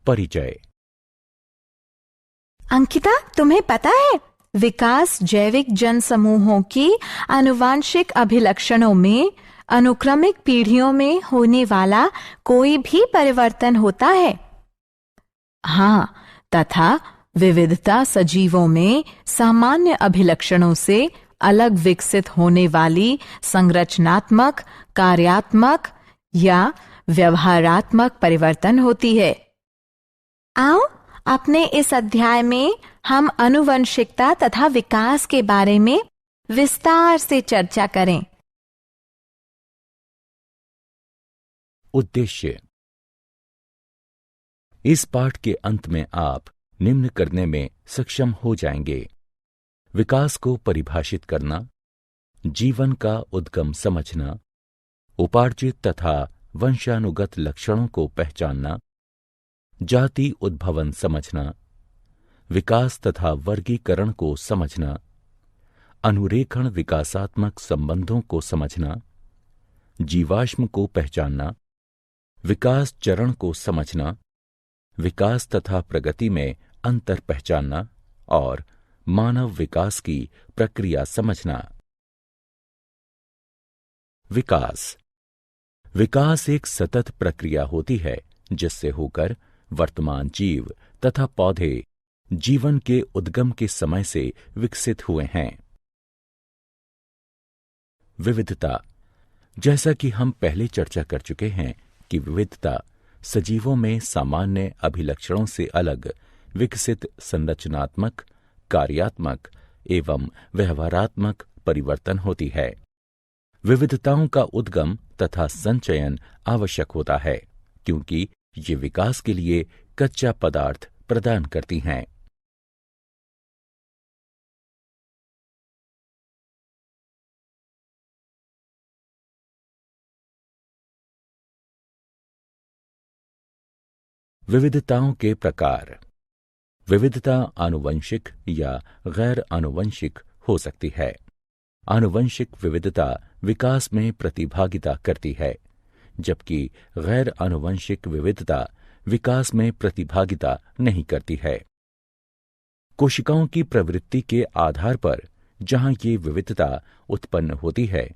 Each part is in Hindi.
परिचय। अंकिता, तुम्हें पता है विकास जैविक जन समूहों की आनुवांशिक अभिलक्षणों में अनुक्रमिक पीढ़ियों में होने वाला कोई भी परिवर्तन होता है। हाँ, तथा विविधता सजीवों में सामान्य अभिलक्षणों से अलग विकसित होने वाली संरचनात्मक, कार्यात्मक या व्यवहारात्मक परिवर्तन होती है। आओ, अपने इस अध्याय में हम आनुवंशिकता तथा विकास के बारे में विस्तार से चर्चा करें। उद्देश्य। इस पाठ के अंत में आप निम्न करने में सक्षम हो जाएंगे: विकास को परिभाषित करना, जीवन का उद्गम समझना, उपार्जित तथा वंशानुगत लक्षणों को पहचानना, जाति उद्भवन समझना, विकास तथा वर्गीकरण को समझना, अनुरेखण विकासात्मक संबंधों को समझना, जीवाश्म को पहचानना, विकास चरण को समझना, विकास तथा प्रगति में अंतर पहचानना और मानव विकास की प्रक्रिया समझना। विकास एक सतत प्रक्रिया होती है जिससे होकर वर्तमान जीव तथा पौधे जीवन के उद्गम के समय से विकसित हुए हैं। विविधता। जैसा कि हम पहले चर्चा कर चुके हैं कि विविधता सजीवों में सामान्य अभिलक्षणों से अलग विकसित संरचनात्मक, कार्यात्मक एवं व्यवहारात्मक परिवर्तन होती है। विविधताओं का उद्गम तथा संचयन आवश्यक होता है क्योंकि ये विकास के लिए कच्चा पदार्थ प्रदान करती हैं। विविधताओं के प्रकार। विविधता आनुवंशिक या गैर आनुवंशिक हो सकती है। आनुवंशिक विविधता विकास में प्रतिभागिता करती है, जबकि गैर आनुवंशिक विविधता विकास में प्रतिभागिता नहीं करती है। कोशिकाओं की प्रवृत्ति के आधार पर जहां ये विविधता उत्पन्न होती है,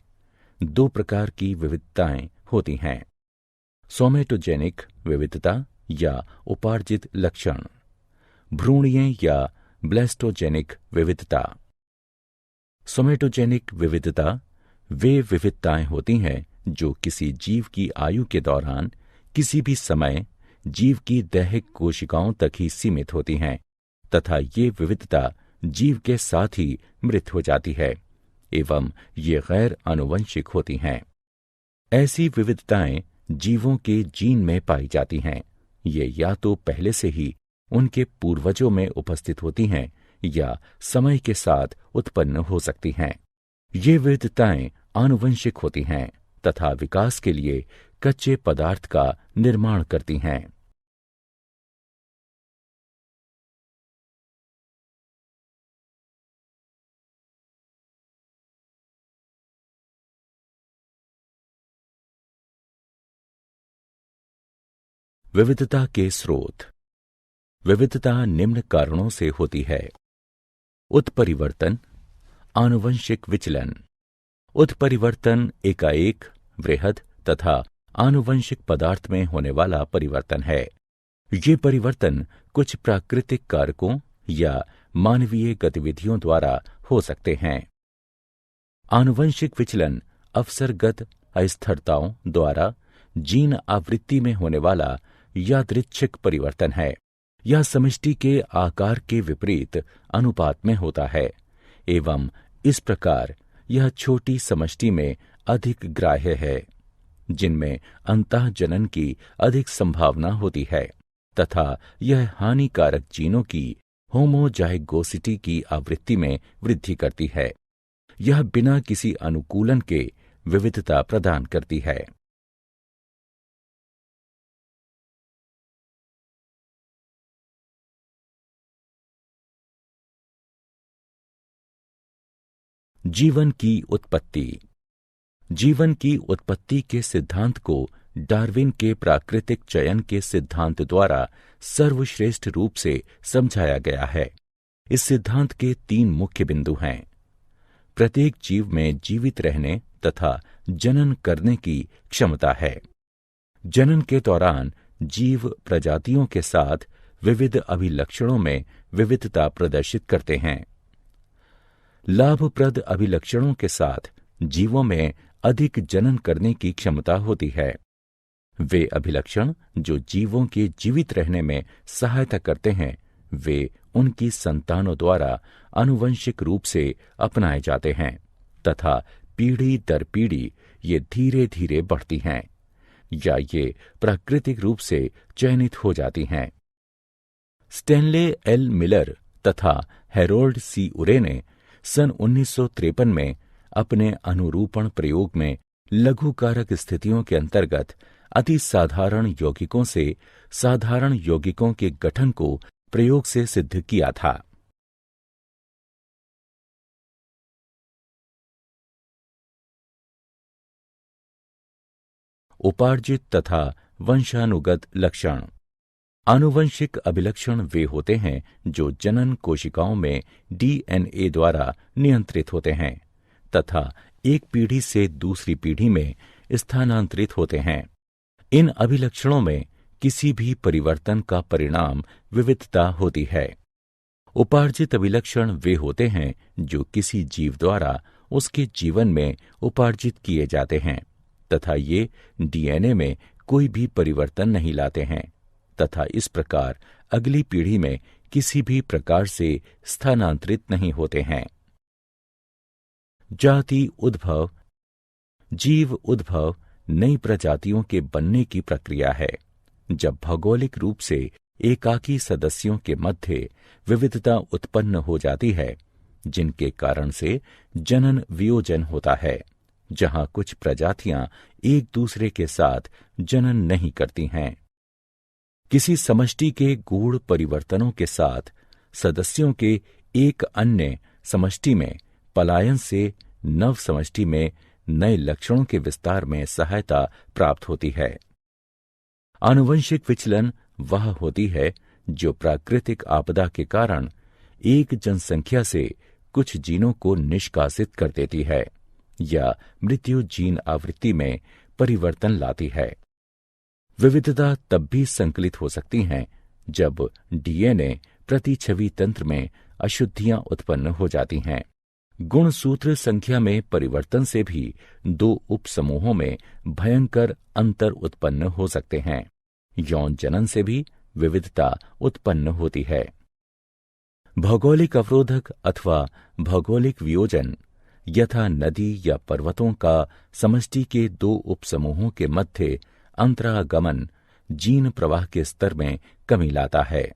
दो प्रकार की विविधताएं होती हैं: सोमेटोजेनिक विविधता या उपार्जित लक्षण, भ्रूणीय या ब्लास्टोजेनिक विविधता। सोमेटोजेनिक विविधता वे विविधताएं होती हैं जो किसी जीव की आयु के दौरान किसी भी समय जीव की दैहिक कोशिकाओं तक ही सीमित होती हैं तथा ये विविधता जीव के साथ ही मृत हो जाती है एवं ये गैर आनुवंशिक होती हैं। ऐसी विविधताएं जीवों के जीन में पाई जाती हैं। ये या तो पहले से ही उनके पूर्वजों में उपस्थित होती हैं या समय के साथ उत्पन्न हो सकती हैं। ये विविधताएं आनुवंशिक होती हैं तथा विकास के लिए कच्चे पदार्थ का निर्माण करती हैं। विविधता के स्रोत। विविधता निम्न कारणों से होती है: उत्परिवर्तन, आनुवंशिक विचलन। उत्परिवर्तन एकाएक, वृहद तथा आनुवंशिक पदार्थ में होने वाला परिवर्तन है। ये परिवर्तन कुछ प्राकृतिक कारकों या मानवीय गतिविधियों द्वारा हो सकते हैं। आनुवंशिक विचलन अवसरगत अस्थिरताओं द्वारा जीन आवृत्ति में होने वाला यादृच्छिक परिवर्तन है। यह समष्टि के आकार के विपरीत अनुपात में होता है एवं इस प्रकार यह छोटी समष्टि में अधिक ग्राह्य है, जिनमें अंतःजनन की अधिक संभावना होती है तथा यह हानिकारक जीनों की होमोजाइगोसिटी की आवृत्ति में वृद्धि करती है। यह बिना किसी अनुकूलन के विविधता प्रदान करती है। जीवन की उत्पत्ति। जीवन की उत्पत्ति के सिद्धांत को डार्विन के प्राकृतिक चयन के सिद्धांत द्वारा सर्वश्रेष्ठ रूप से समझाया गया है। इस सिद्धांत के 3 मुख्य बिंदु हैं। प्रत्येक जीव में जीवित रहने तथा जनन करने की क्षमता है। जनन के दौरान जीव प्रजातियों के साथ विविध अभिलक्षणों में विविधता प्रदर्शित करते हैं। लाभप्रद अभिलक्षणों के साथ जीवों में अधिक जनन करने की क्षमता होती है। वे अभिलक्षण जो जीवों के जीवित रहने में सहायता करते हैं, वे उनकी संतानों द्वारा आनुवंशिक रूप से अपनाए जाते हैं तथा पीढ़ी दर पीढ़ी ये धीरे धीरे बढ़ती हैं या ये प्राकृतिक रूप से चयनित हो जाती हैं। स्टेनले एल मिलर तथा हैरोल्ड सी उरे ने सन 1953 में अपने अनुरूपण प्रयोग में लघुकारक स्थितियों के अंतर्गत अति साधारण यौगिकों से साधारण यौगिकों के गठन को प्रयोग से सिद्ध किया था। उपार्जित तथा वंशानुगत लक्षण। आनुवंशिक अभिलक्षण वे होते हैं जो जनन कोशिकाओं में डीएनए द्वारा नियंत्रित होते हैं तथा एक पीढ़ी से दूसरी पीढ़ी में स्थानांतरित होते हैं। इन अभिलक्षणों में किसी भी परिवर्तन का परिणाम विविधता होती है। उपार्जित अभिलक्षण वे होते हैं जो किसी जीव द्वारा उसके जीवन में उपार्जित किए जाते हैं तथा ये डीएनए में कोई भी परिवर्तन नहीं लाते हैं तथा इस प्रकार अगली पीढ़ी में किसी भी प्रकार से स्थानांतरित नहीं होते हैं। जाति उद्भव। जीव उद्भव नई प्रजातियों के बनने की प्रक्रिया है। जब भौगोलिक रूप से एकाकी सदस्यों के मध्य विविधता उत्पन्न हो जाती है, जिनके कारण से जनन वियोजन होता है, जहां कुछ प्रजातियां एक दूसरे के साथ जनन नहीं करती हैं। किसी समष्टि के गूढ़ परिवर्तनों के साथ सदस्यों के एक अन्य समष्टि में पलायन से नव समष्टि में नए लक्षणों के विस्तार में सहायता प्राप्त होती है। आनुवंशिक विचलन वह होती है जो प्राकृतिक आपदा के कारण एक जनसंख्या से कुछ जीनों को निष्कासित कर देती है या मृत्यु जीन आवृत्ति में परिवर्तन लाती है। विविधता तब भी संकलित हो सकती हैं जब डीएनए प्रतिछवि तंत्र में अशुद्धियां उत्पन्न हो जाती हैं। गुणसूत्र संख्या में परिवर्तन से भी 2 उपसमूहों में भयंकर अंतर उत्पन्न हो सकते हैं। यौन जनन से भी विविधता उत्पन्न होती है। भौगोलिक अवरोधक अथवा भौगोलिक वियोजन यथा नदी या पर्वतों का समष्टि के 2 उपसमूहों के मध्य अंतरागमन जीन प्रवाह के स्तर में कमी लाता है।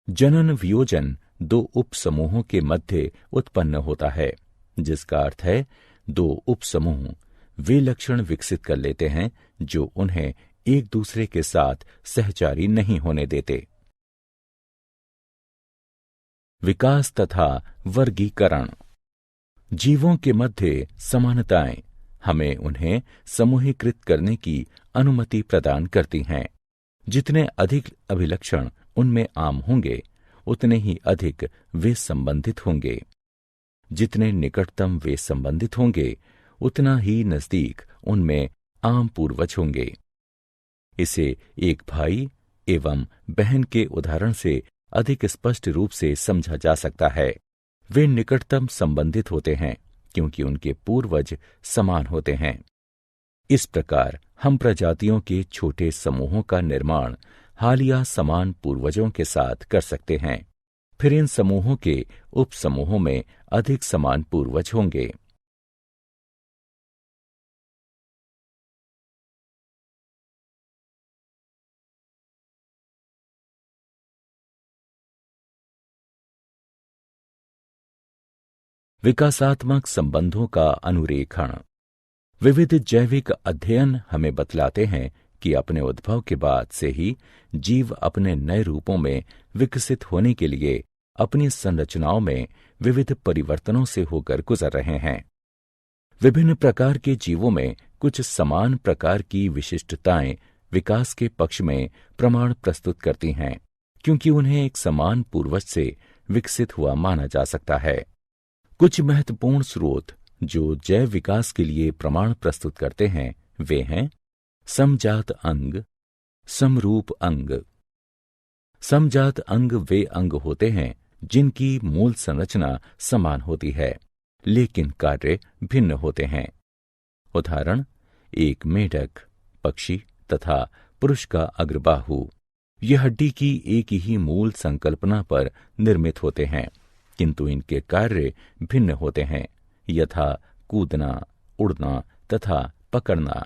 जनन वियोजन 2 उपसमूहों के मध्य उत्पन्न होता है, जिसका अर्थ है 2 उपसमूह वे लक्षण विकसित कर लेते हैं जो उन्हें एक दूसरे के साथ सहचारी नहीं होने देते। विकास तथा वर्गीकरण। जीवों के मध्य समानताएं हमें उन्हें समूहीकृत करने की अनुमति प्रदान करती हैं। जितने अधिक अभिलक्षण उनमें आम होंगे, उतने ही अधिक वे संबंधित होंगे। जितने निकटतम वे संबंधित होंगे, उतना ही नजदीक उनमें आम पूर्वज होंगे। इसे एक भाई एवं बहन के उदाहरण से अधिक स्पष्ट रूप से समझा जा सकता है। वे निकटतम संबंधित होते हैं क्योंकि उनके पूर्वज समान होते हैं। इस प्रकार हम प्रजातियों के छोटे समूहों का निर्माण हालिया समान पूर्वजों के साथ कर सकते हैं। फिर इन समूहों के उपसमूहों में अधिक समान पूर्वज होंगे। विकासात्मक संबंधों का अनुरेखण। विविध जैविक अध्ययन हमें बतलाते हैं कि अपने उद्भव के बाद से ही जीव अपने नए रूपों में विकसित होने के लिए अपनी संरचनाओं में विविध परिवर्तनों से होकर गुजर रहे हैं। विभिन्न प्रकार के जीवों में कुछ समान प्रकार की विशिष्टताएं विकास के पक्ष में प्रमाण प्रस्तुत करती हैं, क्योंकि उन्हें एक समान पूर्वज से विकसित हुआ माना जा सकता है। कुछ महत्वपूर्ण स्रोत जो जैव विकास के लिए प्रमाण प्रस्तुत करते हैं वे हैं समजात अंग, समरूप अंग। समजात अंग वे अंग होते हैं जिनकी मूल संरचना समान होती है, लेकिन कार्य भिन्न होते हैं। उदाहरण, एक मेढक, पक्षी तथा पुरुष का अग्रबाहु। ये हड्डी की एक ही मूल संकल्पना पर निर्मित होते हैं, किंतु इनके कार्य भिन्न होते हैं, यथा कूदना, उड़ना तथा पकड़ना।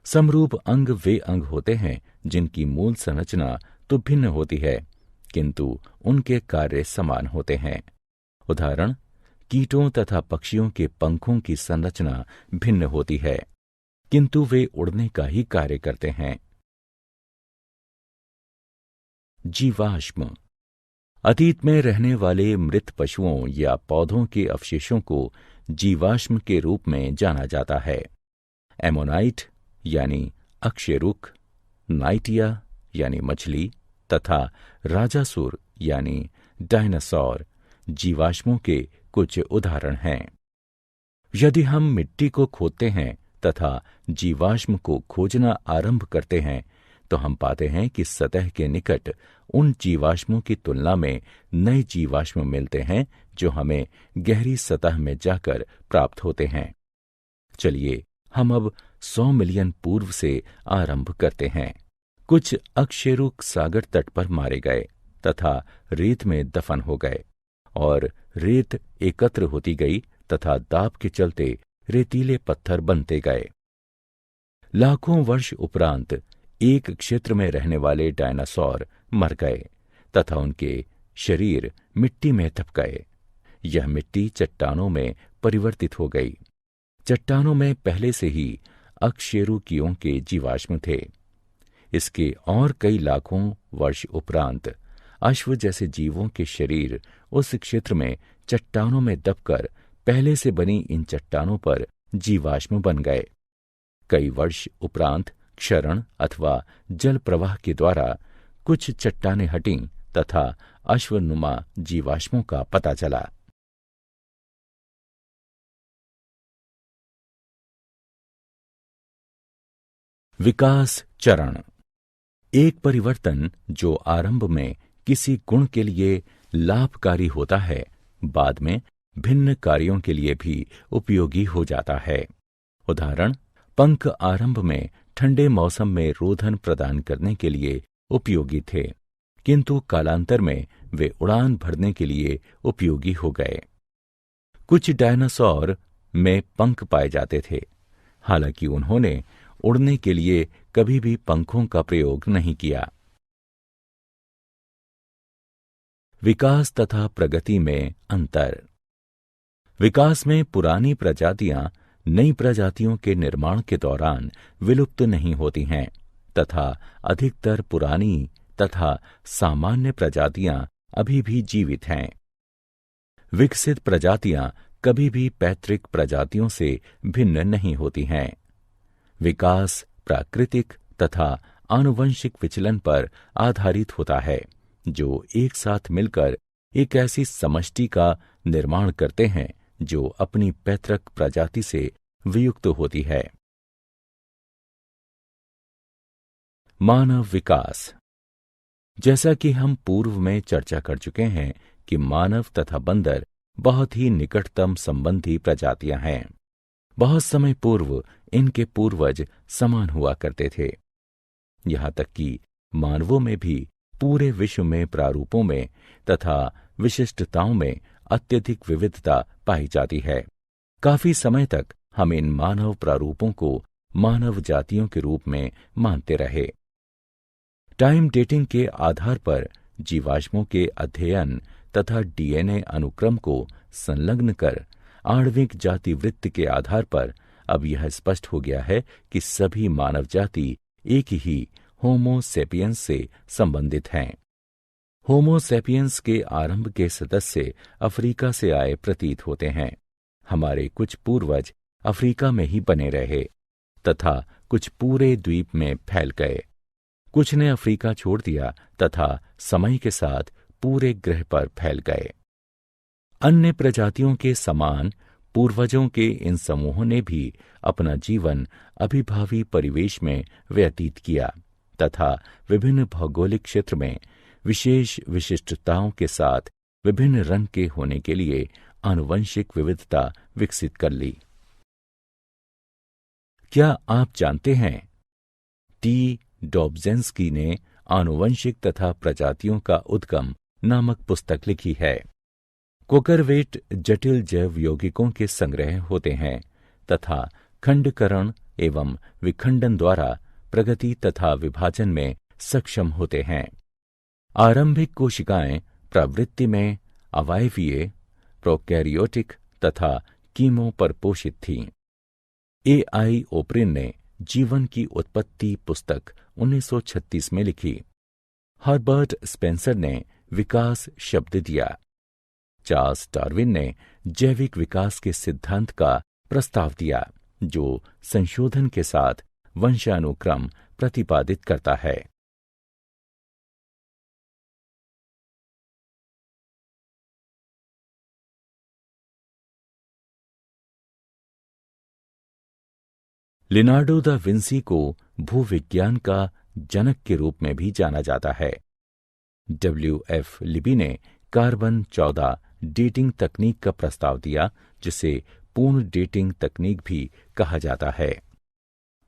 समरूप अंग वे अंग होते हैं जिनकी मूल संरचना तो भिन्न होती है, किंतु उनके कार्य समान होते हैं। उदाहरण, कीटों तथा पक्षियों के पंखों की संरचना भिन्न होती है, किंतु वे उड़ने का ही कार्य करते हैं। जीवाश्म। अतीत में रहने वाले मृत पशुओं या पौधों के अवशेषों को जीवाश्म के रूप में जाना जाता है। एमोनाइट यानी अक्षय रुख, नाइटिया यानी मछली तथा राजासुर यानी डायनासोर जीवाश्मों के कुछ उदाहरण हैं। यदि हम मिट्टी को खोदते हैं तथा जीवाश्म को खोजना आरंभ करते हैं तो हम पाते हैं कि सतह के निकट उन जीवाश्मों की तुलना में नए जीवाश्म मिलते हैं जो हमें गहरी सतह में जाकर प्राप्त होते हैं। चलिए हम अब 100 मिलियन पूर्व से आरंभ करते हैं। कुछ अकशेरुक सागर तट पर मारे गए तथा रेत में दफन हो गए और रेत एकत्र होती गई तथा दाब के चलते रेतीले पत्थर बनते गए। लाखों वर्ष उपरांत एक क्षेत्र में रहने वाले डायनासोर मर गए तथा उनके शरीर मिट्टी में दब गए। यह मिट्टी चट्टानों में परिवर्तित हो गई। चट्टानों में पहले से ही अकशेरुकियों के जीवाश्म थे। इसके और कई लाखों वर्ष उपरांत अश्व जैसे जीवों के शरीर उस क्षेत्र में चट्टानों में दबकर पहले से बनी इन चट्टानों पर जीवाश्म बन गए। कई वर्ष उपरांत क्षरण अथवा जल प्रवाह के द्वारा कुछ चट्टानें हटीं तथा अश्वनुमा जीवाश्मों का पता चला। विकास चरण। एक परिवर्तन जो आरंभ में किसी गुण के लिए लाभकारी होता है, बाद में भिन्न कार्यों के लिए भी उपयोगी हो जाता है। उदाहरण, पंख आरंभ में ठंडे मौसम में रोधन प्रदान करने के लिए उपयोगी थे, किंतु कालांतर में वे उड़ान भरने के लिए उपयोगी हो गए। कुछ डायनासोर में पंख पाए जाते थे, हालांकि उन्होंने उड़ने के लिए कभी भी पंखों का प्रयोग नहीं किया। विकास तथा प्रगति में अंतर। विकास में पुरानी प्रजातियां नई प्रजातियों के निर्माण के दौरान विलुप्त नहीं होती हैं तथा अधिकतर पुरानी तथा सामान्य प्रजातियां अभी भी जीवित हैं। विकसित प्रजातियां कभी भी पैतृक प्रजातियों से भिन्न नहीं होती हैं। विकास प्राकृतिक तथा आनुवंशिक विचलन पर आधारित होता है जो एक साथ मिलकर एक ऐसी समष्टि का निर्माण करते हैं जो अपनी पैतृक प्रजाति से वियुक्त होती है। मानव विकास। जैसा कि हम पूर्व में चर्चा कर चुके हैं कि मानव तथा बंदर बहुत ही निकटतम संबंधी प्रजातियां हैं। बहुत समय पूर्व इनके पूर्वज समान हुआ करते थे। यहां तक कि मानवों में भी पूरे विश्व में प्रारूपों में तथा विशिष्टताओं में अत्यधिक विविधता पाई जाती है। काफी समय तक हम इन मानव प्रारूपों को मानव जातियों के रूप में मानते रहे। टाइम डेटिंग के आधार पर जीवाश्मों के अध्ययन तथा डीएनए अनुक्रम को संलग्न कर आणविक जाति वृत्त के आधार पर अब यह स्पष्ट हो गया है कि सभी मानव जाति एक ही होमो सेपियंस से संबंधित हैं। होमो सेपियंस के आरंभ के सदस्य अफ्रीका से आए प्रतीत होते हैं। हमारे कुछ पूर्वज अफ्रीका में ही बने रहे तथा कुछ पूरे द्वीप में फैल गए। कुछ ने अफ्रीका छोड़ दिया तथा समय के साथ पूरे ग्रह पर फैल गए। अन्य प्रजातियों के समान पूर्वजों के इन समूहों ने भी अपना जीवन अभिभावी परिवेश में व्यतीत किया तथा विभिन्न भौगोलिक क्षेत्र में विशेष विशिष्टताओं के साथ विभिन्न रंग के होने के लिए आनुवंशिक विविधता विकसित कर ली। क्या आप जानते हैं, टी डॉब्जेंस्की ने आनुवंशिक तथा प्रजातियों का उद्गम नामक पुस्तक लिखी है। कोकरवेट जटिल जैव यौगिकों के संग्रह होते हैं तथा खंडकरण एवं विखंडन द्वारा प्रगति तथा विभाजन में सक्षम होते हैं। आरंभिक कोशिकाएं प्रवृत्ति में अवायवीय, प्रोकैरियोटिक तथा कीमो पर पोषित थीं। ए.आई. ओप्रिन ने जीवन की उत्पत्ति पुस्तक 1936 में लिखी। हर्बर्ट स्पेंसर ने विकास शब्द दिया। चार्ल्स डार्विन ने जैविक विकास के सिद्धांत का प्रस्ताव दिया, जो संशोधन के साथ वंशानुक्रम प्रतिपादित करता है। लिनार्डो दा विंसी को भूविज्ञान का जनक के रूप में भी जाना जाता है। W.F. लिबी ने कार्बन 14 डेटिंग तकनीक का प्रस्ताव दिया, जिसे पूर्ण डेटिंग तकनीक भी कहा जाता है।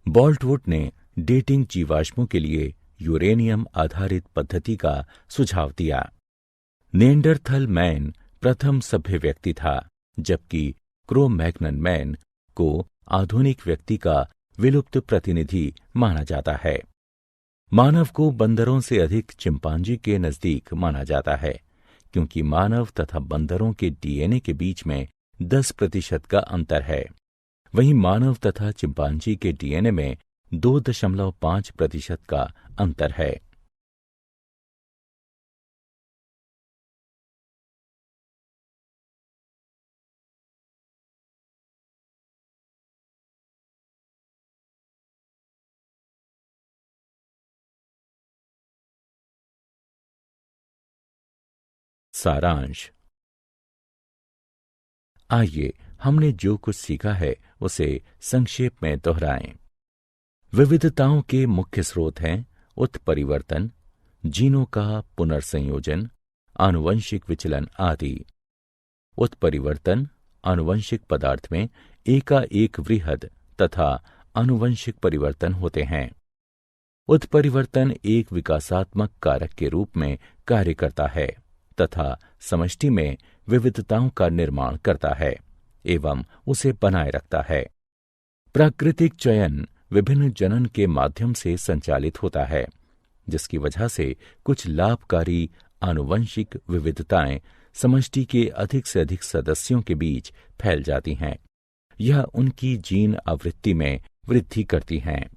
बोल्टवुड ने डेटिंग जीवाश्मों के लिए यूरेनियम आधारित पद्धति का सुझाव दिया। नेंडरथल मैन प्रथम सभ्य व्यक्ति था, जबकि क्रो-मैग्नन मैन को आधुनिक व्यक्ति का विलुप्त प्रतिनिधि माना जाता है। मानव को बंदरों से अधिक चिंपांजी के नजदीक माना जाता है, क्योंकि मानव तथा बंदरों के डीएनए के बीच में 10% का अंतर है। वहीं मानव तथा चिंपांजी के डीएनए में 2.5% का अंतर है। सारांश। आइए हमने जो कुछ सीखा है उसे संक्षेप में दोहराएं। विविधताओं के मुख्य स्रोत हैं उत्परिवर्तन, जीनों का पुनर्संयोजन, आनुवंशिक विचलन आदि। उत्परिवर्तन आनुवंशिक पदार्थ में एकाएक वृहद तथा आनुवंशिक परिवर्तन होते हैं। उत्परिवर्तन एक विकासात्मक कारक के रूप में कार्य करता है तथा समष्टि में विविधताओं का निर्माण करता है एवं उसे बनाए रखता है। प्राकृतिक चयन विभिन्न जनन के माध्यम से संचालित होता है, जिसकी वजह से कुछ लाभकारी आनुवंशिक विविधताएं समष्टि के अधिक से अधिक सदस्यों के बीच फैल जाती हैं। यह उनकी जीन आवृत्ति में वृद्धि करती हैं।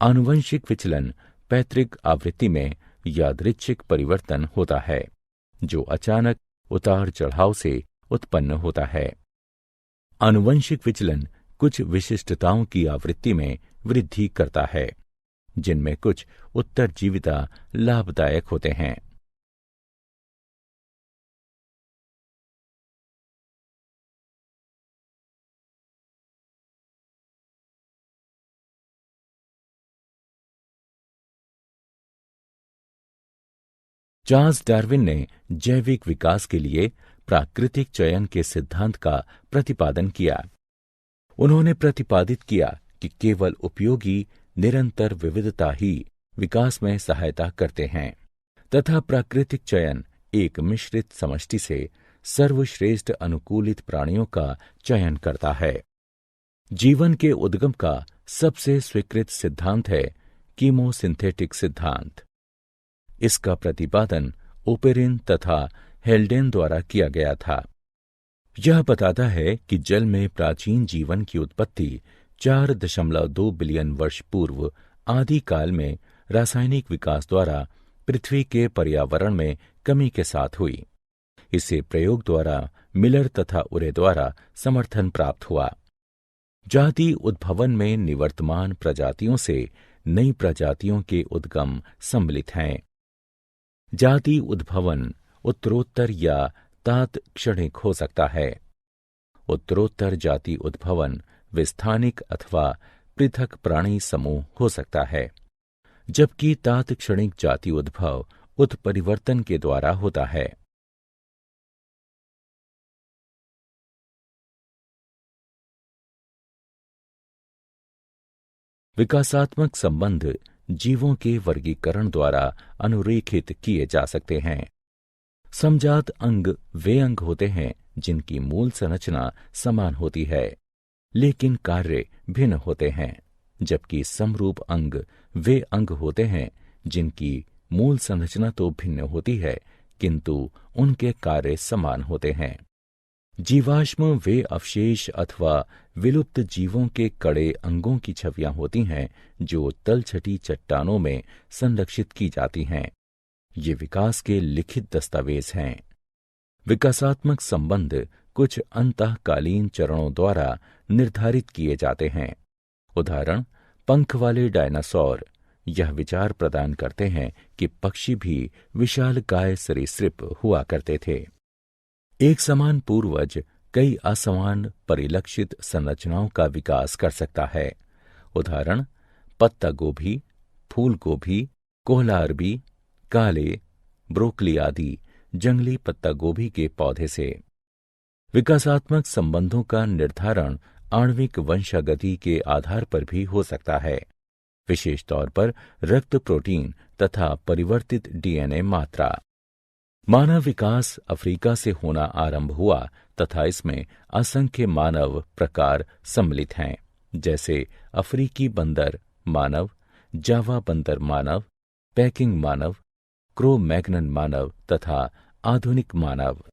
आनुवंशिक विचलन पैतृक आवृत्ति में यादृच्छिक परिवर्तन होता है, जो अचानक उतार चढ़ाव से उत्पन्न होता है। आनुवंशिक विचलन कुछ विशिष्टताओं की आवृत्ति में वृद्धि करता है, जिनमें कुछ उत्तरजीविता लाभदायक होते हैं। चार्ल्स डार्विन ने जैविक विकास के लिए प्राकृतिक चयन के सिद्धांत का प्रतिपादन किया। उन्होंने प्रतिपादित किया कि केवल उपयोगी निरंतर विविधता ही विकास में सहायता करते हैं तथा प्राकृतिक चयन एक मिश्रित समष्टि से सर्वश्रेष्ठ अनुकूलित प्राणियों का चयन करता है। जीवन के उद्गम का सबसे स्वीकृत सिद्धांत है कीमोसिंथेटिक सिद्धांत। इसका प्रतिपादन ओपेरिन तथा हेल्डेन द्वारा किया गया था। यह बताता है कि जल में प्राचीन जीवन की उत्पत्ति 4.2 बिलियन वर्ष पूर्व आदि काल में रासायनिक विकास द्वारा पृथ्वी के पर्यावरण में कमी के साथ हुई। इसे प्रयोग द्वारा मिलर तथा उरे द्वारा समर्थन प्राप्त हुआ। जाति उद्भवन में निवर्तमान प्रजातियों से नई प्रजातियों के उद्गम सम्मिलित हैं। जाति उद्भवन उत्तरोत्तर या तात्क्षणिक हो सकता है। उत्तरोत्तर जाति उद्भवन विस्थानिक अथवा पृथक प्राणी समूह हो सकता है, जबकि तात्क्षणिक जाति उद्भव उत्परिवर्तन के द्वारा होता है। विकासात्मक संबंध जीवों के वर्गीकरण द्वारा अनुरेखित किए जा सकते हैं। समजात अंग वे अंग होते हैं जिनकी मूल संरचना समान होती है, लेकिन कार्य भिन्न होते हैं, जबकि समरूप अंग वे अंग होते हैं जिनकी मूल संरचना तो भिन्न होती है, किंतु उनके कार्य समान होते हैं। जीवाश्म वे अवशेष अथवा विलुप्त जीवों के कड़े अंगों की छवियां होती हैं जो तलछटी चट्टानों में संरक्षित की जाती हैं। ये विकास के लिखित दस्तावेज हैं। विकासात्मक संबंध कुछ अंतःकालीन चरणों द्वारा निर्धारित किए जाते हैं। उदाहरण, पंख वाले डायनासोर यह विचार प्रदान करते हैं कि पक्षी भी विशालकाय सरीसृप हुआ करते थे। एक समान पूर्वज कई असमान परिलक्षित संरचनाओं का विकास कर सकता है। उदाहरण, पत्ता गोभी, फूल गोभी, कोहला अरबी, काले, ब्रोकली आदि जंगली पत्ता गोभी के पौधे से। विकासात्मक संबंधों का निर्धारण आणविक वंशागति के आधार पर भी हो सकता है, विशेष तौर पर रक्त प्रोटीन तथा परिवर्तित डीएनए मात्रा। मानव विकास अफ्रीका से होना आरंभ हुआ तथा इसमें असंख्य मानव प्रकार सम्मिलित हैं, जैसे अफ्रीकी बंदर मानव, जावा बंदर मानव, पैकिंग मानव, क्रो मैग्नन मानव तथा आधुनिक मानव।